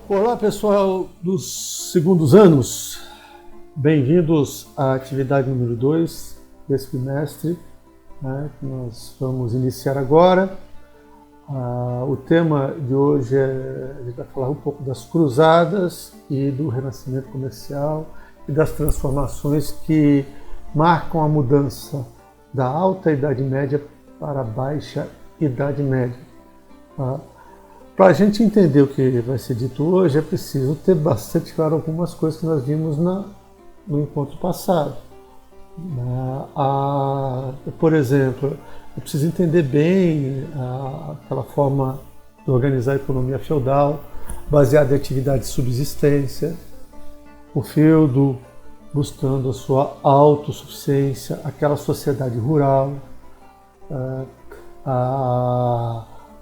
Olá, pessoal dos segundos anos. Bem-vindos à atividade número 2 desse bimestre, que nós vamos iniciar agora. O tema de hoje a gente vai falar um pouco das cruzadas e do renascimento comercial e das transformações que marcam a mudança da alta Idade Média para a baixa Idade Média. Para a gente entender o que vai ser dito hoje, é preciso ter bastante claro algumas coisas que nós vimos no encontro passado. Por exemplo, é preciso entender bem aquela forma de organizar a economia feudal, baseada em atividade de subsistência, o feudo buscando a sua autossuficiência, aquela sociedade rural,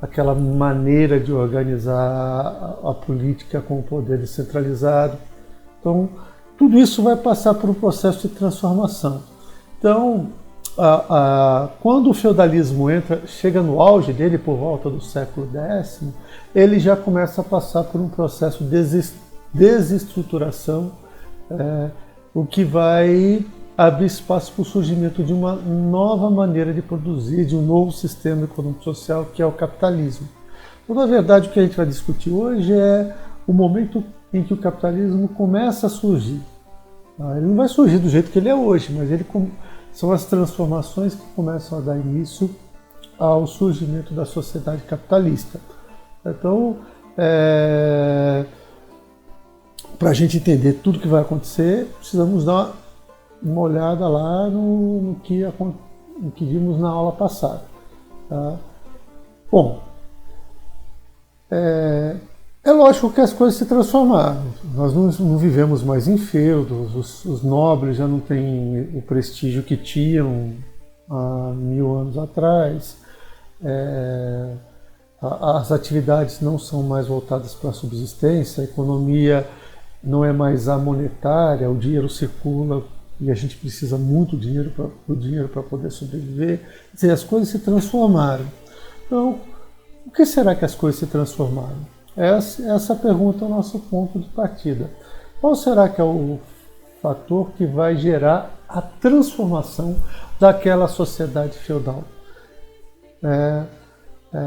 aquela maneira de organizar a política com o poder descentralizado. Então, tudo isso vai passar por um processo de transformação. Então, quando o feudalismo chega no auge dele por volta do século X, ele já começa a passar por um processo de desestruturação, o que vai abrir espaço para o surgimento de uma nova maneira de produzir, de um novo sistema econômico-social, que é o capitalismo. Então, na verdade, o que a gente vai discutir hoje é o momento em que o capitalismo começa a surgir. Ele não vai surgir do jeito que ele é hoje, mas são as transformações que começam a dar início ao surgimento da sociedade capitalista. Então, para a gente entender tudo que vai acontecer, precisamos dar uma olhada lá no que vimos na aula passada. Tá? Bom, é lógico que as coisas se transformaram. Nós não vivemos mais em feudos, os nobres já não têm o prestígio que tinham há 1000 anos atrás, as atividades não são mais voltadas para a subsistência, a economia não é mais amonetária, o dinheiro circula e a gente precisa muito do dinheiro para poder sobreviver. Quer dizer, as coisas se transformaram. Então, o que será que as coisas se transformaram? Essa pergunta é o nosso ponto de partida. Qual será que é o fator que vai gerar a transformação daquela sociedade feudal? Se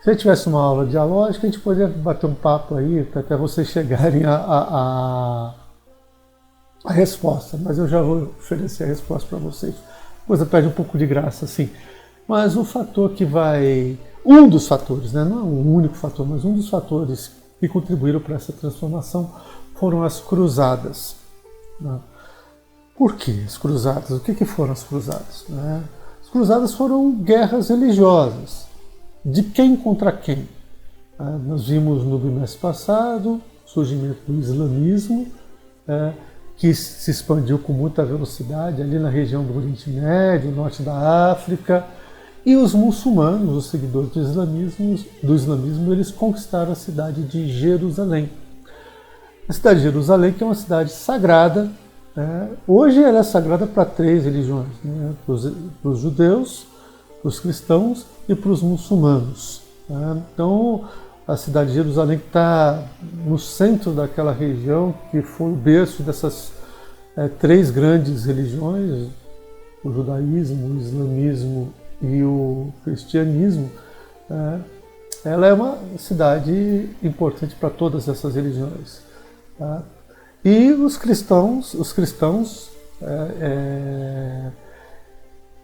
a gente tivesse uma aula dialógica, a gente poderia bater um papo aí até vocês chegarem a resposta, mas eu já vou oferecer a resposta para vocês. A coisa perde um pouco de graça, assim. Mas o fator que vai... Um dos fatores, não é um único fator, mas um dos fatores que contribuíram para essa transformação foram as cruzadas. Por que as cruzadas? O que foram as cruzadas? As cruzadas foram guerras religiosas. De quem contra quem? Nós vimos no bimestre passado o surgimento do islamismo, que se expandiu com muita velocidade ali na região do Oriente Médio, norte da África, e os muçulmanos, os seguidores do islamismo, eles conquistaram a cidade de Jerusalém. A cidade de Jerusalém, que é uma cidade sagrada, hoje ela é sagrada para 3 religiões, para os judeus, para os cristãos e para os muçulmanos. Então, a cidade de Jerusalém está no centro daquela região que foi o berço dessas 3 grandes religiões, o judaísmo, o islamismo e o cristianismo. Ela é uma cidade importante para todas essas religiões. E os cristãos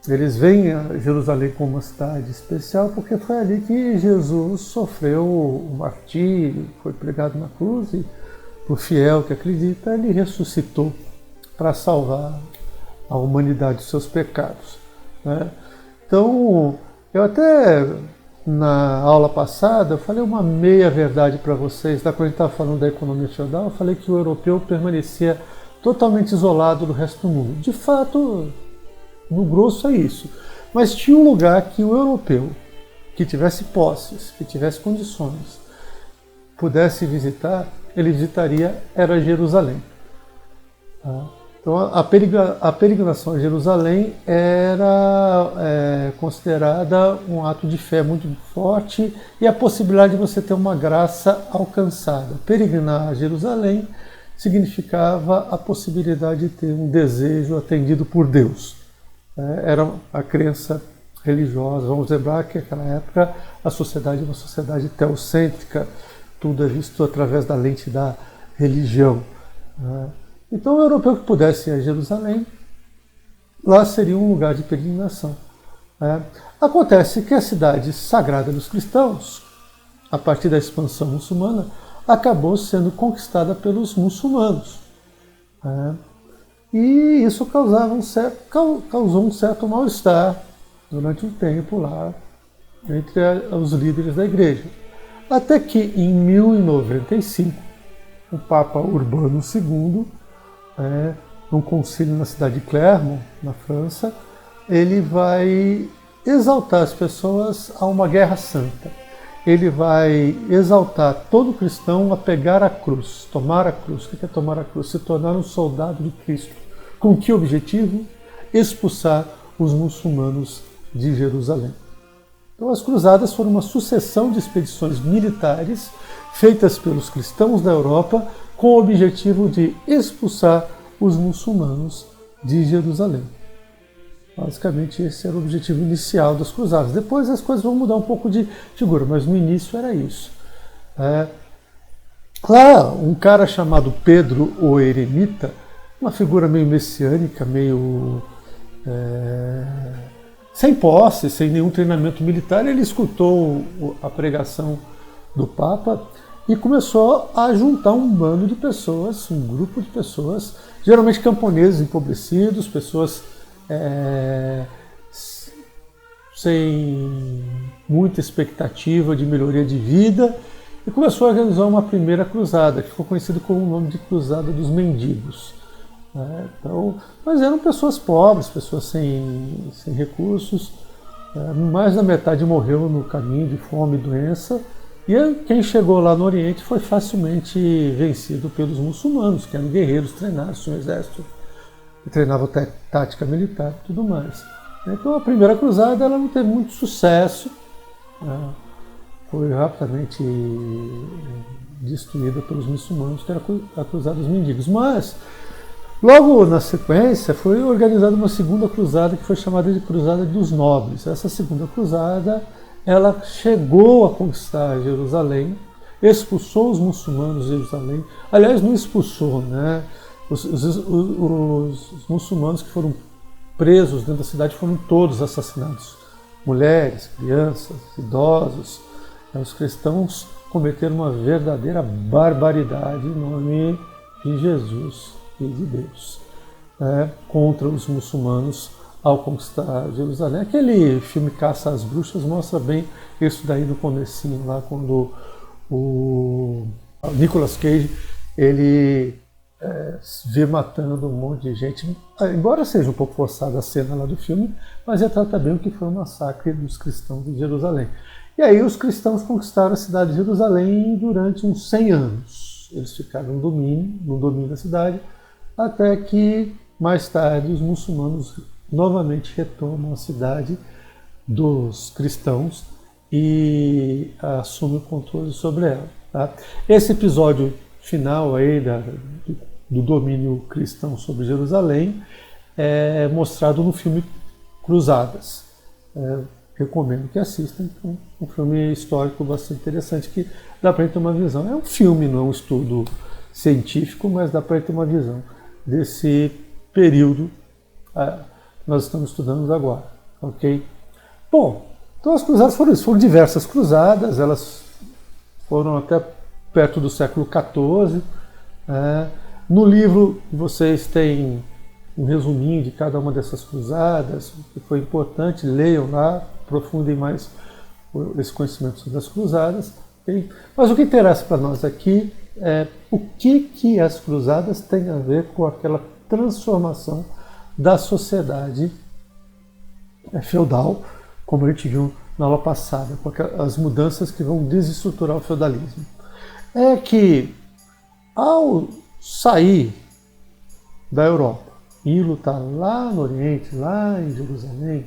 eles veem a Jerusalém como uma cidade especial porque foi ali que Jesus sofreu o martírio, foi pregado na cruz e o fiel que acredita, ele ressuscitou para salvar a humanidade dos seus pecados. Então, eu até na aula passada eu falei uma meia verdade para vocês, quando a gente estava falando da economia feudal, eu falei que o europeu permanecia totalmente isolado do resto do mundo. De fato, no grosso é isso. Mas tinha um lugar que o europeu, que tivesse posses, que tivesse condições, pudesse visitar, ele visitaria, era Jerusalém. Então, a peregrinação a Jerusalém era considerada um ato de fé muito forte e a possibilidade de você ter uma graça alcançada. Peregrinar a Jerusalém significava a possibilidade de ter um desejo atendido por Deus. Era a crença religiosa. Vamos lembrar que naquela época a sociedade é uma sociedade teocêntrica, tudo é visto através da lente da religião. Então, o europeu que pudesse ir a Jerusalém, lá seria um lugar de peregrinação. Acontece que a cidade sagrada dos cristãos, a partir da expansão muçulmana, acabou sendo conquistada pelos muçulmanos. E isso causou um certo mal-estar durante um tempo lá entre os líderes da igreja. Até que em 1095, o Papa Urbano II, num concílio na cidade de Clermont, na França, ele vai exaltar as pessoas a uma guerra santa. Ele vai exaltar todo cristão a pegar a cruz, tomar a cruz. O que é tomar a cruz? Se tornar um soldado de Cristo. Com que objetivo? Expulsar os muçulmanos de Jerusalém. Então, as cruzadas foram uma sucessão de expedições militares feitas pelos cristãos da Europa com o objetivo de expulsar os muçulmanos de Jerusalém. Basicamente, esse era o objetivo inicial das cruzadas. Depois as coisas vão mudar um pouco de figura, mas no início era isso. Lá, um cara chamado Pedro o Eremita, uma figura meio messiânica, meio sem posse, sem nenhum treinamento militar, ele escutou a pregação do Papa e começou a juntar um bando de pessoas, um grupo de pessoas, geralmente camponeses empobrecidos, pessoas sem muita expectativa de melhoria de vida, e começou a organizar uma primeira cruzada, que ficou conhecida como o nome de Cruzada dos Mendigos. Mas eram pessoas pobres, pessoas sem recursos, mais da metade morreu no caminho de fome e doença, e quem chegou lá no Oriente foi facilmente vencido pelos muçulmanos, que eram guerreiros treinados, tinham um exército que treinava tática militar e tudo mais. Então a primeira cruzada ela não teve muito sucesso, foi rapidamente destruída pelos muçulmanos, que era a Cruzada dos Mendigos. Mas logo na sequência foi organizada uma segunda cruzada que foi chamada de Cruzada dos Nobres. Essa segunda cruzada ela chegou a conquistar Jerusalém, expulsou os muçulmanos de Jerusalém. Aliás, não expulsou, né? Os muçulmanos que foram presos dentro da cidade foram todos assassinados. Mulheres, crianças, idosos. Os cristãos cometeram uma verdadeira barbaridade em nome de Jesus e de Deus, contra os muçulmanos ao conquistar Jerusalém. Aquele filme Caça às Bruxas mostra bem isso daí no comecinho, lá quando o Nicolas Cage ele vê matando um monte de gente, embora seja um pouco forçada a cena lá do filme, mas retrata bem o que foi o massacre dos cristãos de Jerusalém. E aí os cristãos conquistaram a cidade de Jerusalém durante uns 100 anos. Eles ficaram no domínio da cidade, até que mais tarde os muçulmanos novamente retomam a cidade dos cristãos e assumem o controle sobre ela. Tá? Esse episódio final aí do domínio cristão sobre Jerusalém é mostrado no filme Cruzadas. Recomendo que assistam, um filme histórico bastante interessante que dá para ter uma visão. É um filme, não é um estudo científico, mas dá para ter uma visão desse período que nós estamos estudando agora. Ok? Bom, então as cruzadas foram isso. Foram diversas cruzadas, elas foram até perto do século XIV. No livro vocês têm um resuminho de cada uma dessas cruzadas, o que foi importante, leiam lá, aprofundem mais esse conhecimento sobre as cruzadas. Okay? Mas o que interessa para nós aqui é o que as cruzadas têm a ver com aquela transformação da sociedade feudal, como a gente viu na aula passada, com as mudanças que vão desestruturar o feudalismo. É que, ao sair da Europa ir lutar lá no Oriente, lá em Jerusalém,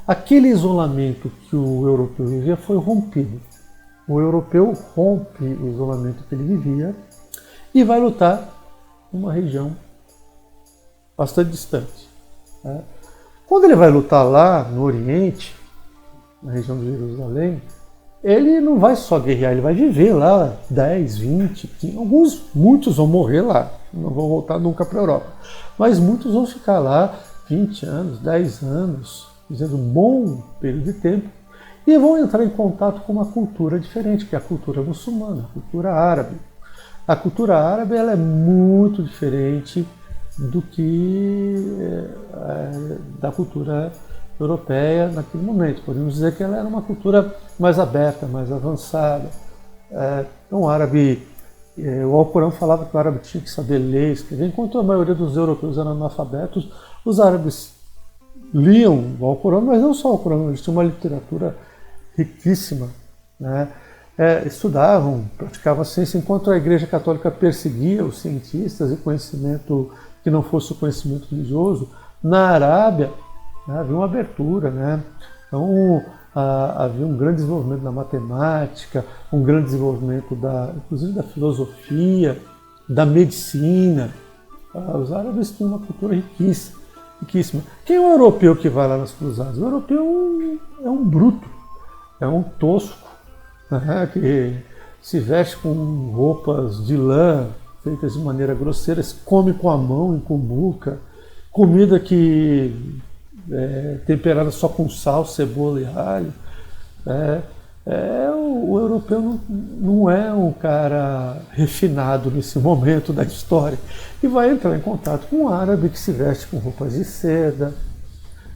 aquele isolamento que o europeu vivia foi rompido. O europeu rompe o isolamento que ele vivia e vai lutar numa região bastante distante. Quando ele vai lutar lá no Oriente, na região de Jerusalém, ele não vai só guerrear, ele vai viver lá 10, 20, 15, muitos vão morrer lá, não vão voltar nunca para a Europa. Mas muitos vão ficar lá 20 anos, 10 anos, dizendo um bom período de tempo, e vão entrar em contato com uma cultura diferente, que é a cultura muçulmana, a cultura árabe. A cultura árabe ela é muito diferente do que da cultura europeia naquele momento. Podemos dizer que ela era uma cultura mais aberta, mais avançada. Então, o árabe, o Alcorão falava que o árabe tinha que saber ler, escrever, enquanto a maioria dos europeus eram analfabetos, os árabes liam o Alcorão, mas não só o Alcorão, eles tinham uma literatura riquíssima, né? Estudavam, praticavam a ciência, enquanto a Igreja Católica perseguia os cientistas e conhecimento que não fosse o conhecimento religioso. Na Arábia, havia uma abertura, né? Então havia um grande desenvolvimento da matemática, um grande desenvolvimento inclusive da filosofia, da medicina. Os árabes tinham uma cultura riquíssima. Quem é o europeu que vai lá nas cruzadas? O europeu é um bruto, é um tosco, né? Que se veste com roupas de lã feitas de maneira grosseira, se come com a mão em cumbuca, comida que temperada só com sal, cebola e alho. O europeu não é um cara refinado nesse momento da história e vai entrar em contato com um árabe que se veste com roupas de seda,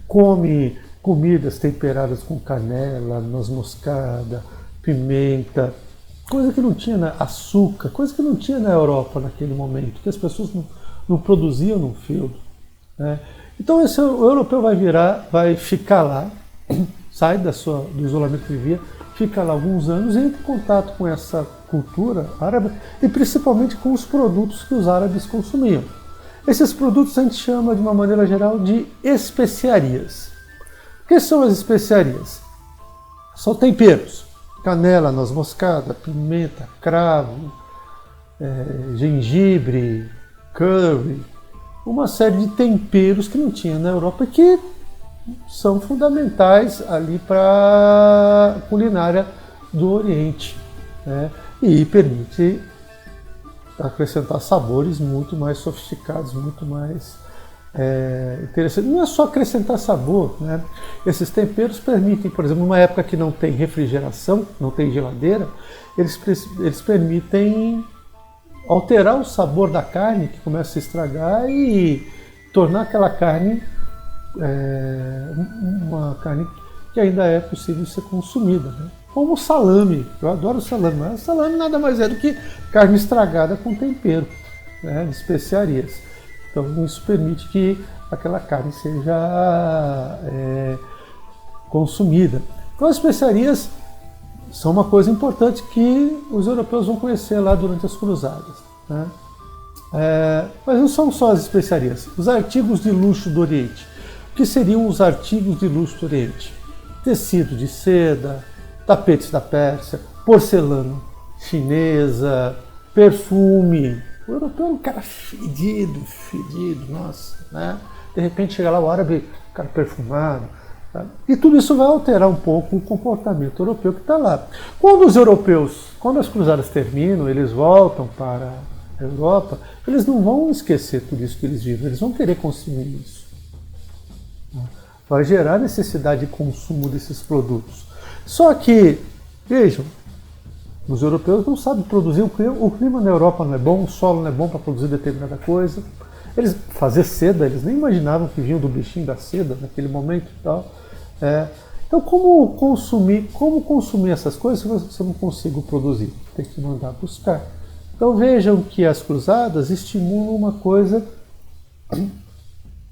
come comidas temperadas com canela, noz moscada, pimenta, coisa que não tinha açúcar, coisa que não tinha na Europa naquele momento, que as pessoas não produziam no feudo, né? Então o europeu vai ficar lá, sai do isolamento que vivia, fica lá alguns anos e entra em contato com essa cultura árabe e principalmente com os produtos que os árabes consumiam. Esses produtos a gente chama de uma maneira geral de especiarias. O que são as especiarias? São temperos. Canela, noz moscada, pimenta, cravo, gengibre, curry, uma série de temperos que não tinha na Europa e que são fundamentais ali para a culinária do Oriente, né? E permite acrescentar sabores muito mais sofisticados, muito mais interessantes. Não é só acrescentar sabor, né? Esses temperos permitem, por exemplo, numa época que não tem refrigeração, não tem geladeira, eles permitem alterar o sabor da carne que começa a se estragar e tornar aquela carne uma carne que ainda é possível ser consumida, né? Como o salame. Eu adoro o salame, mas o salame nada mais é do que carne estragada com tempero, né, de especiarias. Então isso permite que aquela carne seja consumida. Então as especiarias são uma coisa importante que os europeus vão conhecer lá durante as cruzadas, né? Mas não são só as especiarias. Os artigos de luxo do Oriente. O que seriam os artigos de luxo do Oriente? Tecido de seda, tapetes da Pérsia, porcelana chinesa, perfume. O europeu é um cara fedido, nossa, né? De repente chega lá o árabe, um cara perfumado. Tá? E tudo isso vai alterar um pouco o comportamento europeu que está lá. Quando as cruzadas terminam, eles voltam para a Europa, eles não vão esquecer tudo isso que eles vivem, eles vão querer consumir isso. Vai gerar necessidade de consumo desses produtos. Só que, vejam, os europeus não sabem produzir, o clima na Europa não é bom, o solo não é bom para produzir determinada coisa. Eles fazer seda, eles nem imaginavam que vinham do bichinho da seda naquele momento e tal. Então, como consumir essas coisas se você não consigo produzir? Tem que mandar buscar. Então vejam que as cruzadas estimulam uma coisa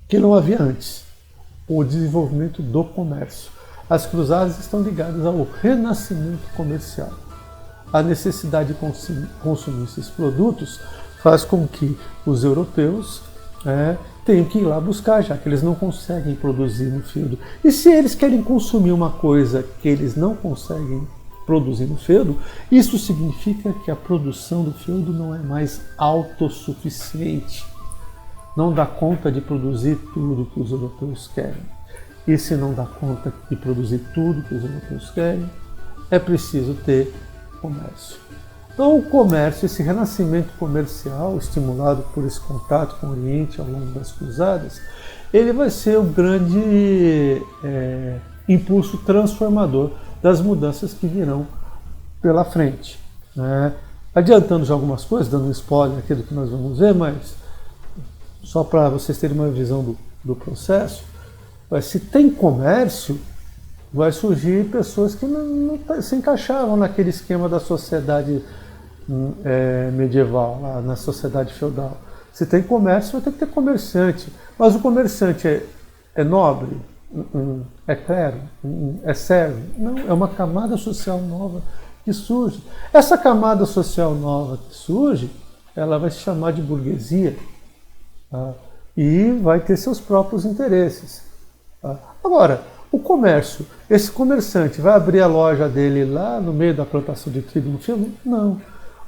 que não havia antes: o desenvolvimento do comércio. As cruzadas estão ligadas ao renascimento comercial. A necessidade de consumir esses produtos faz com que os europeus tenho que ir lá buscar, já que eles não conseguem produzir no feudo. E se eles querem consumir uma coisa que eles não conseguem produzir no feudo, isso significa que a produção do feudo não é mais autossuficiente. Não dá conta de produzir tudo que os europeus querem. E se não dá conta de produzir tudo que os europeus querem, é preciso ter comércio. Então o comércio, esse renascimento comercial estimulado por esse contato com o Oriente ao longo das cruzadas, ele vai ser o grande impulso transformador das mudanças que virão pela frente, né? Adiantando já algumas coisas, dando um spoiler aqui do que nós vamos ver, mas só para vocês terem uma visão do processo, se tem comércio, vai surgir pessoas que não se encaixavam naquele esquema da sociedade medieval, lá na sociedade feudal. Se tem comércio, vai ter que ter comerciante. Mas o comerciante é nobre? É clero? É servo? Não, é uma camada social nova que surge. Essa camada social nova que surge, ela vai se chamar de burguesia, tá? E vai ter seus próprios interesses. Tá? Agora, o comércio, esse comerciante vai abrir a loja dele lá no meio da plantação de trigo no filme? Não.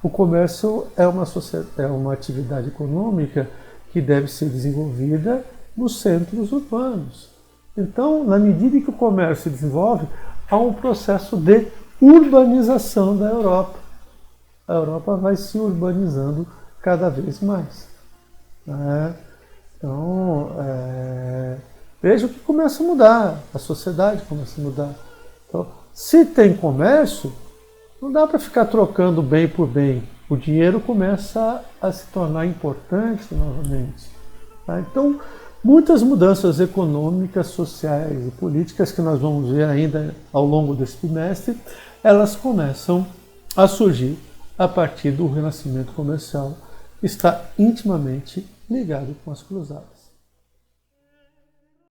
O comércio é uma atividade econômica que deve ser desenvolvida nos centros urbanos. Então, na medida que o comércio se desenvolve, há um processo de urbanização da Europa. A Europa vai se urbanizando cada vez mais, né? Então, veja que começa a mudar, a sociedade começa a mudar. Então, se tem comércio, não dá para ficar trocando bem por bem. O dinheiro começa a se tornar importante novamente. Tá? Então, muitas mudanças econômicas, sociais e políticas que nós vamos ver ainda ao longo desse bimestre, elas começam a surgir a partir do renascimento comercial, que está intimamente ligado com as cruzadas.